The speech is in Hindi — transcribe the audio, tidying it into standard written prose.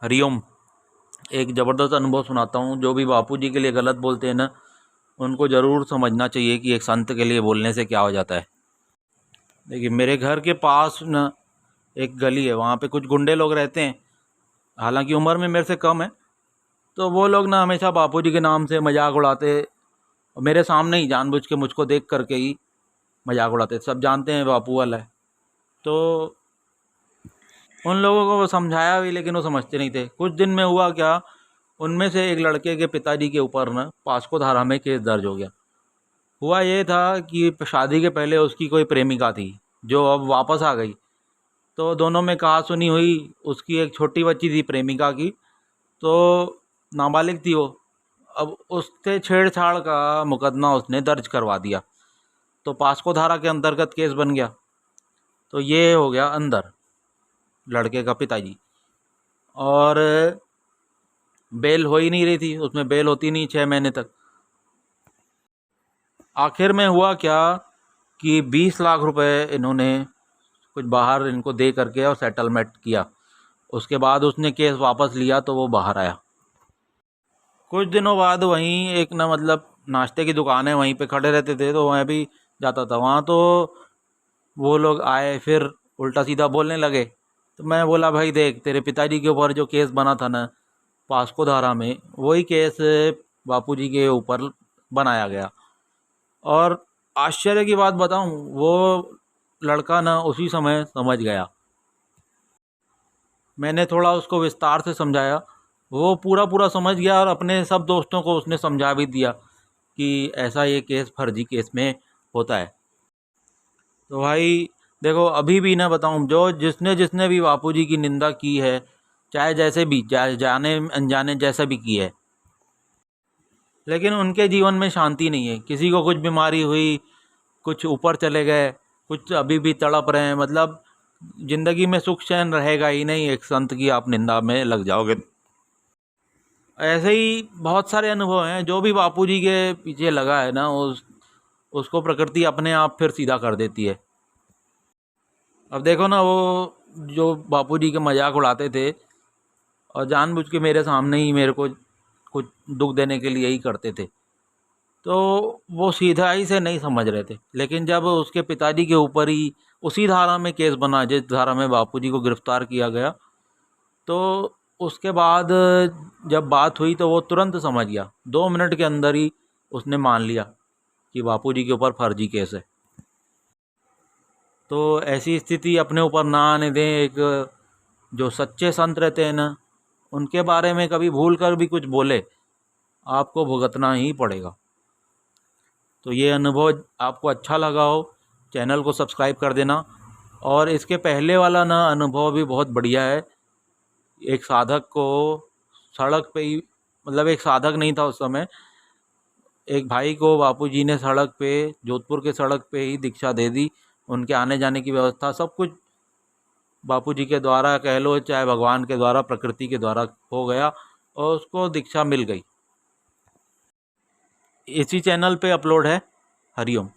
हरिओम। एक ज़बरदस्त अनुभव सुनाता हूँ। जो भी बापूजी के लिए गलत बोलते हैं ना, उनको ज़रूर समझना चाहिए कि एक संत के लिए बोलने से क्या हो जाता है। देखिए, मेरे घर के पास ना एक गली है, वहाँ पे कुछ गुंडे लोग रहते हैं। हालांकि उम्र में मेरे से कम है, तो वो लोग ना हमेशा बापूजी के नाम से मजाक उड़ाते, और मेरे सामने ही जानबूझ के मुझको देख करके ही मजाक उड़ाते। सब जानते हैं बापू वाला है। तो उन लोगों को वो समझाया भी, लेकिन वो समझते नहीं थे। कुछ दिन में हुआ क्या, उनमें से एक लड़के के पिताजी के ऊपर ना पॉस्को धारा में केस दर्ज हो गया। हुआ ये था कि शादी के पहले उसकी कोई प्रेमिका थी, जो अब वापस आ गई। तो दोनों में कहा सुनी हुई। उसकी एक छोटी बच्ची थी प्रेमिका की, तो नाबालिग थी वो। अब उससे छेड़छाड़ का मुकदमा उसने दर्ज करवा दिया, तो पॉस्को धारा के अंतर्गत केस बन गया। तो ये हो गया अंदर लड़के का पिताजी। और बेल हो ही नहीं रही थी, उसमें बेल होती नहीं 6 महीने तक। आखिर में हुआ क्या कि 20 लाख रुपए इन्होंने कुछ बाहर इनको दे करके और सेटलमेंट किया। उसके बाद उसने केस वापस लिया, तो वो बाहर आया। कुछ दिनों बाद वहीं एक ना मतलब नाश्ते की दुकान है, वहीं पे खड़े रहते थे, तो वहाँ भी जाता था। वहाँ तो वो लोग आए, फिर उल्टा सीधा बोलने लगे। तो मैं बोला, भाई देख, तेरे पिताजी के ऊपर जो केस बना था ना पॉस्को धारा में, वही केस बापूजी के ऊपर बनाया गया। और आश्चर्य की बात बताऊं, वो लड़का ना उसी समय समझ गया। मैंने थोड़ा उसको विस्तार से समझाया, वो पूरा पूरा समझ गया, और अपने सब दोस्तों को उसने समझा भी दिया कि ऐसा ये केस फर्जी केस में होता है। तो भाई देखो, अभी भी ना बताऊं, जो जिसने जिसने भी बापूजी की निंदा की है, चाहे जैसे भी, चाहे जाने अनजाने जैसा भी की है, लेकिन उनके जीवन में शांति नहीं है। किसी को कुछ बीमारी हुई, कुछ ऊपर चले गए, कुछ अभी भी तड़प रहे हैं। मतलब ज़िंदगी में सुख चैन रहेगा ही नहीं, एक संत की आप निंदा में लग जाओगे। ऐसे ही बहुत सारे अनुभव हैं। जो भी बापूजी के पीछे लगा है ना, उसको प्रकृति अपने आप फिर सीधा कर देती है। अब देखो ना, वो जो बापूजी के मजाक उड़ाते थे और जानबूझ के मेरे सामने ही मेरे को कुछ दुख देने के लिए ही करते थे, तो वो सीधाई से नहीं समझ रहे थे। लेकिन जब उसके पिताजी के ऊपर ही उसी धारा में केस बना, जिस धारा में बापूजी को गिरफ्तार किया गया, तो उसके बाद जब बात हुई तो वो तुरंत समझ गया। 2 मिनट के अंदर ही उसने मान लिया कि बापूजी के ऊपर फर्जी केस है। तो ऐसी स्थिति अपने ऊपर ना आने दें। एक जो सच्चे संत रहते हैं ना, उनके बारे में कभी भूल कर भी कुछ बोले, आपको भुगतना ही पड़ेगा। तो ये अनुभव आपको अच्छा लगा हो, चैनल को सब्सक्राइब कर देना। और इसके पहले वाला ना अनुभव भी बहुत बढ़िया है। एक साधक को सड़क पे ही, मतलब एक साधक नहीं था उस समय, एक भाई को बापूजी ने सड़क पे, जोधपुर के सड़क पे ही दीक्षा दे दी। उनके आने जाने की व्यवस्था सब कुछ बापूजी के द्वारा कह लो, चाहे भगवान के द्वारा, प्रकृति के द्वारा हो गया, और उसको दीक्षा मिल गई। इसी चैनल पे अपलोड है। हरिओम।